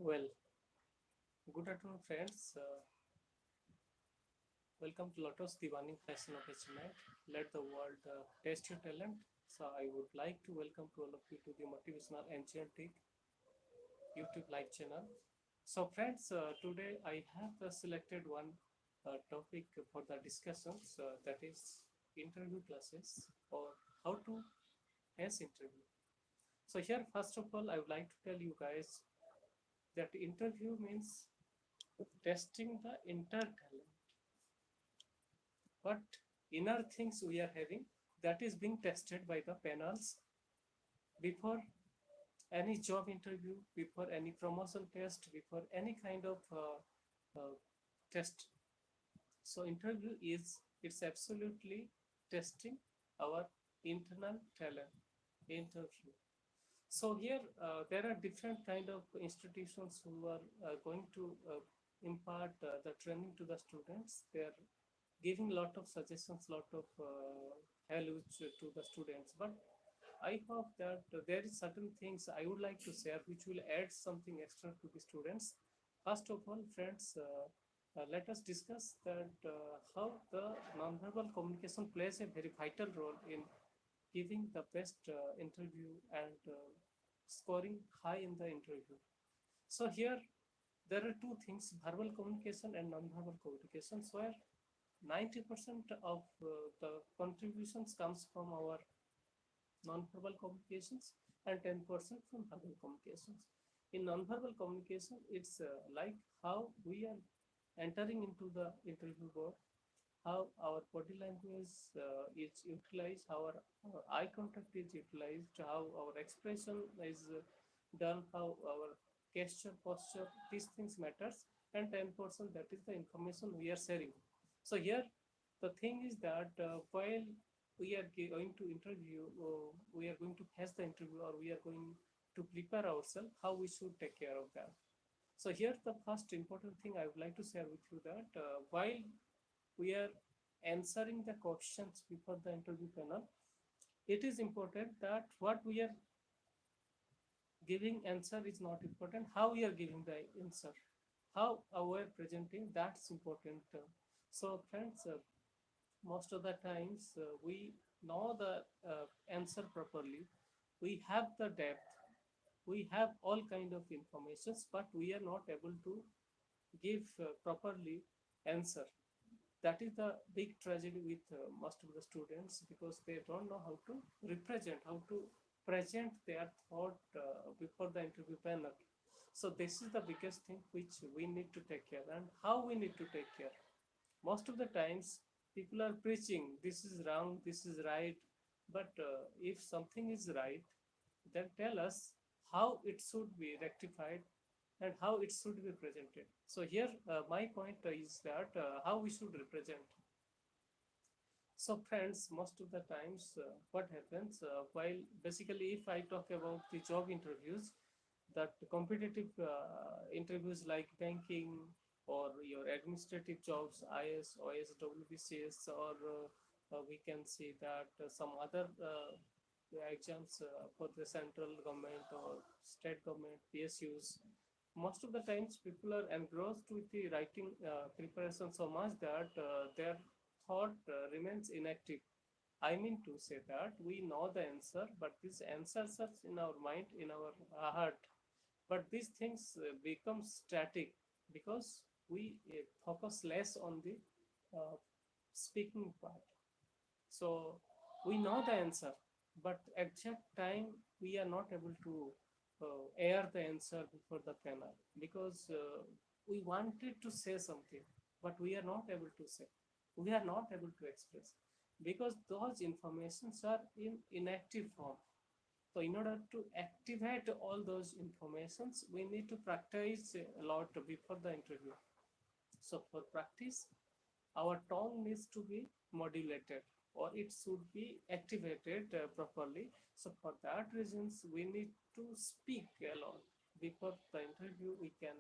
Well, good afternoon, friends. Welcome to Lotus, the burning passion of achievement. Let the world test your talent. So, I would like to welcome to all of you to the Motivational Enchanting YouTube live channel. So, friends, today I have selected one topic for the discussions that is interview classes or how to pass interview. So, here, first of all, I would like to tell you guys that interview means testing the inner talent. What inner things we are having that is being tested by the panels before any job interview, before any promotion test, before any kind of test. So interview is it's absolutely testing our internal talent. Interview. So here there are different kind of institutions who are going to impart the training to the students. They are giving lot of suggestions, lot of values to the students. But I hope that there is certain things I would like to share which will add something extra to the students. First of all, friends, let us discuss that how the nonverbal communication plays a very vital role in giving the best interview and scoring high in the interview. So here there are two things: verbal communication and non-verbal communications, where 90% of the contributions comes from our non-verbal communications and 10% from verbal communications. In non-verbal communication, it's like how we are entering into the interview board, how our body language is utilized, how our eye contact is utilized, how our expression is done, how our gesture, posture, these things matters, and 10% that is the information we are sharing. So here, the thing is that while we are going to interview, or we are going to pass the interview, or we are going to prepare ourselves, how we should take care of that. So here, the first important thing I would like to share with you that while we are answering the questions before the interview panel, it is important that what we are giving answer is not important. How we are giving the answer, how we are presenting, that's important. So, friends, most of the times we know the answer properly. We have the depth. We have all kind of informations, but we are not able to give properly answer. That is the big tragedy with most of the students, because they don't know how to represent, how to present their thought before the interview panel. So this is the biggest thing which we need to take care, and how we need to take care. Most of the times people are preaching this is wrong, this is right, but if something is right, then tell us how it should be rectified and how it should be presented. So here, my point is that how we should represent. So friends, most of the times, what happens while basically, if I talk about the job interviews, that competitive interviews like banking or your administrative jobs, IS, OS, WBCS, or we can see that some other exams for the central government or state government, PSUs. Most of the times, people are engrossed with the writing preparation so much that their thought remains inactive. I mean to say that we know the answer, but these answers are in our mind, in our heart. But these things become static because we focus less on the uh, speaking part. So we know the answer, but exact time we are not able to air the answer before the panel, because we wanted to say something, but we are not able to say. We are not able to express because those informations are in inactive form. So in order to activate all those informations, we need to practice a lot before the interview. So for practice, our tongue needs to be modulated, or it should be activated properly. So for that reasons, we need to speak a lot before the interview. We can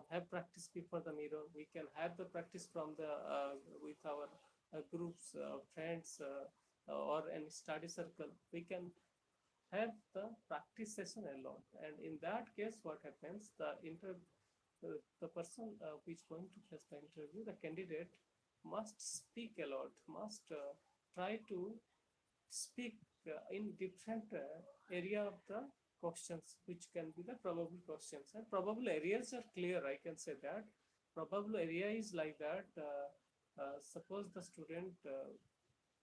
have practice before the mirror. We can have the practice from the with our groups, friends, or any study circle. We can have the practice session a lot. And in that case, what happens? The person who is going to face the interview, the candidate must speak a lot, must try to speak in different area of the questions, which can be the probable questions. And probable areas are clear, I can say that. Probable area is like that. Suppose the student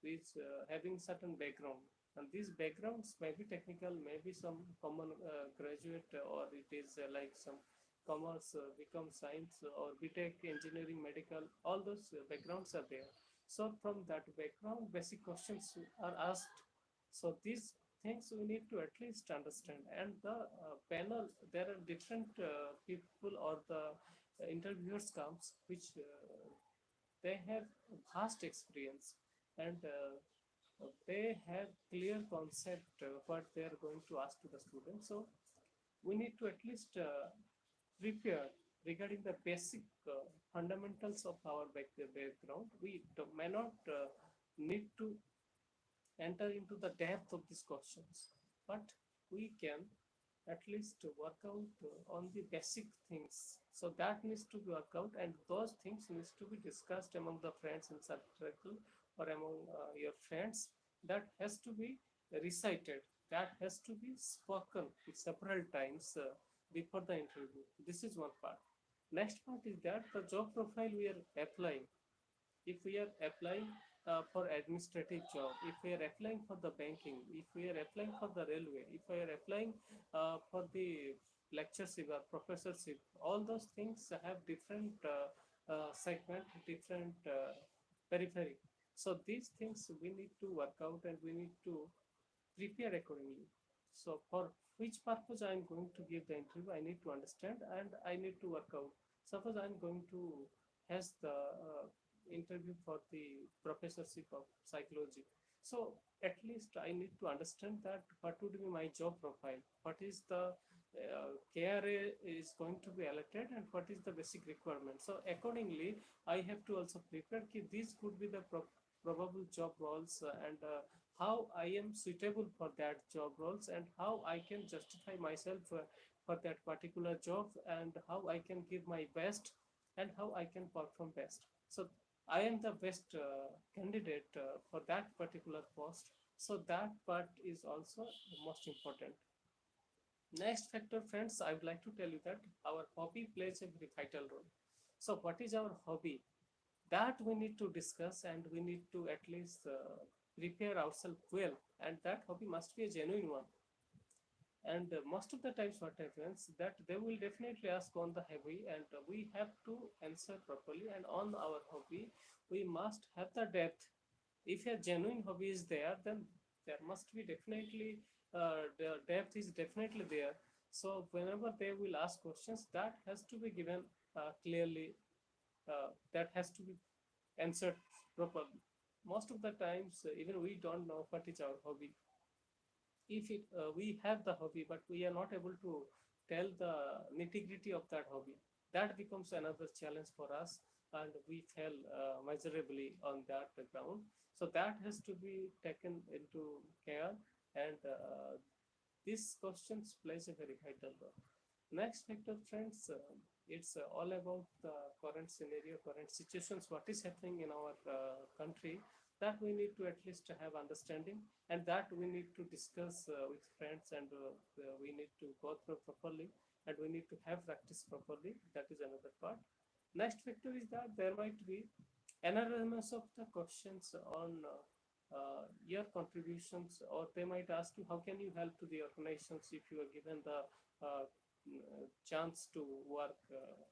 is having certain background, and these backgrounds may be technical, maybe some common graduate, or it is like some commerce, become science, or BTech, engineering, medical, all those backgrounds are there. So from that background, basic questions are asked. So these things we need to at least understand. And the panel, there are different people, or the interviewers comes, which they have vast experience, and they have clear concept what they are going to ask to the student. So we need to at least prepare regarding the basic fundamentals of our background. We may not need to enter into the depth of these questions, but we can at least work out on the basic things. So that needs to be worked out, and those things needs to be discussed among the friends in circle, or among your friends. That has to be recited. That has to be spoken several times before the interview. This is one part. Next part is that the job profile we are applying. If we are applying for administrative job, if we are applying for the banking, if we are applying for the railway, if we are applying for the lectureship or professorship, all those things have different segment, different periphery. So these things we need to work out, and we need to prepare accordingly. So for which purpose I am going to give the interview, I need to understand, and I need to work out. Suppose I am going to has the interview for the professorship of psychology. So at least I need to understand that what would be my job profile, what is the KRA is going to be allotted, and what is the basic requirement. So accordingly, I have to also prepare that these could be the probable job roles, and how I am suitable for that job roles, and how I can justify myself for that particular job, and how I can give my best, and how I can perform best. So I am the best candidate for that particular post. So that part is also most important. Next factor, friends, I would like to tell you that our hobby plays a very vital role. So what is our hobby? That we need to discuss, and we need to at least prepare ourselves well, and that hobby must be a genuine one. And most of the times what happens that they will definitely ask on the hobby, and we have to answer properly. And on our hobby we must have the depth. If a genuine hobby is there, then there must be definitely the depth is definitely there. So whenever they will ask questions, that has to be given clearly, that has to be answered properly. Most of the times even we don't know what is our hobby. If we have the hobby, but we are not able to tell the nitty-gritty of that hobby, that becomes another challenge for us, and we fail miserably on that ground. So that has to be taken into care, and these questions plays a very vital role. Next factor, friends, it's all about the current scenario, current situations, what is happening in our country, that we need to at least have understanding, and that we need to discuss with friends, and we need to go through properly, and we need to have practice properly. That is another part. Next factor is that there might be anonymous of the questions on your contributions, or they might ask you how can you help to the organizations if you are given the chance to work,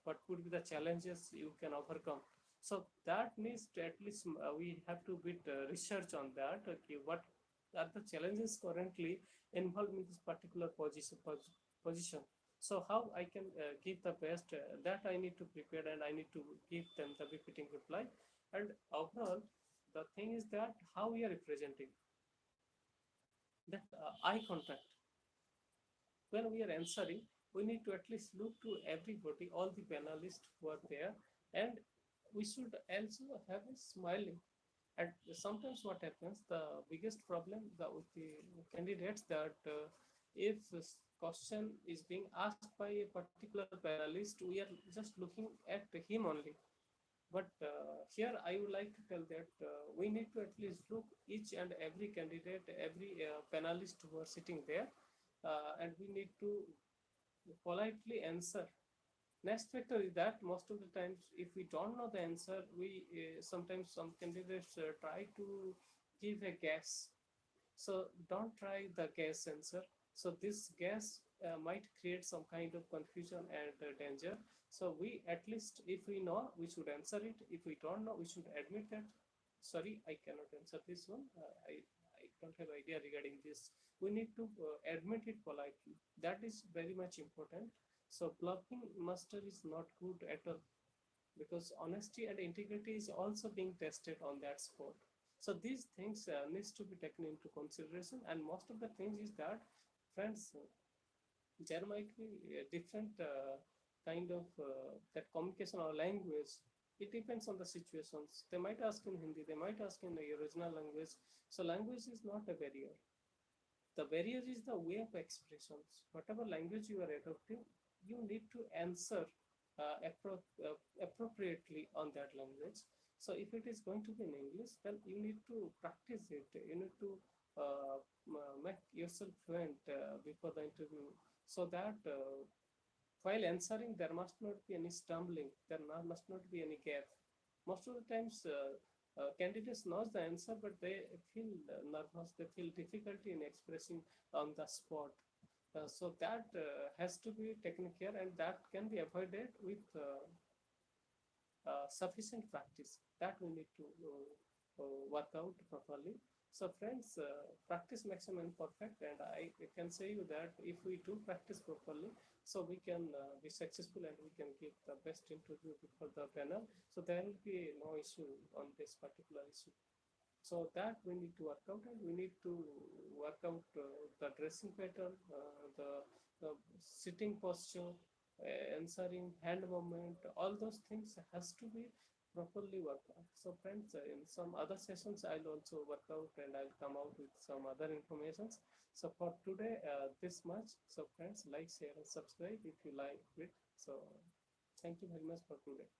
what could be the challenges you can overcome. So that needs to at least we have to bit research on that. Okay, what are the challenges currently involved in this particular position. So how I can give the best, that I need to prepare, and I need to give them the befitting reply. And overall, the thing is that how we are representing that eye contact when we are answering. We need to at least look to everybody, all the panelists who are there, and we should also have a smiling. And sometimes what happens, the biggest problem with the candidates, that if this question is being asked by a particular panelist, we are just looking at him only. But here I would like to tell that we need to at least look each and every candidate, every panelist who are sitting there, and we need to politely answer. Next factor is that most of the times, if we don't know the answer, we sometimes some candidates try to give a guess. So don't try the guess answer. So this guess might create some kind of confusion and danger. So we, at least if we know, we should answer it. If we don't know, we should admit that. Sorry, I cannot answer this one. I don't have idea regarding this. We need to admit it politely. That is very much important. So bluffing master is not good at all, because honesty and integrity is also being tested on that spot. So these things needs to be taken into consideration. And most of the things is that, friends, there might be a different kind of that communication or language. It depends on the situations. They might ask in Hindi, they might ask in the original language. So language is not a barrier. The barrier is the way of expressions. Whatever language you are adopting, you need to answer appropriately on that language. So if it is going to be in English, then you need to practice it. You need to make yourself fluent before the interview, so that while answering, there must not be any stumbling, must not be any gap. Most of the times, candidates knows the answer, but they feel nervous, they feel difficulty in expressing on the spot. So that has to be taken care, and that can be avoided with sufficient practice. That we need to work out properly. So friends, practice makes a man perfect, and I can say you that if we do practice properly, so we can be successful and we can give the best interview before the panel. So there will be no issue on this particular issue. So that we need to work out, and we need to work out the dressing pattern, the sitting posture, answering, hand movement, all those things has to be properly worked out. So friends, in some other sessions I'll also work out and I'll come out with some other informations. So for today, this much. So friends, like, share and subscribe if you like it. So thank you very much for today.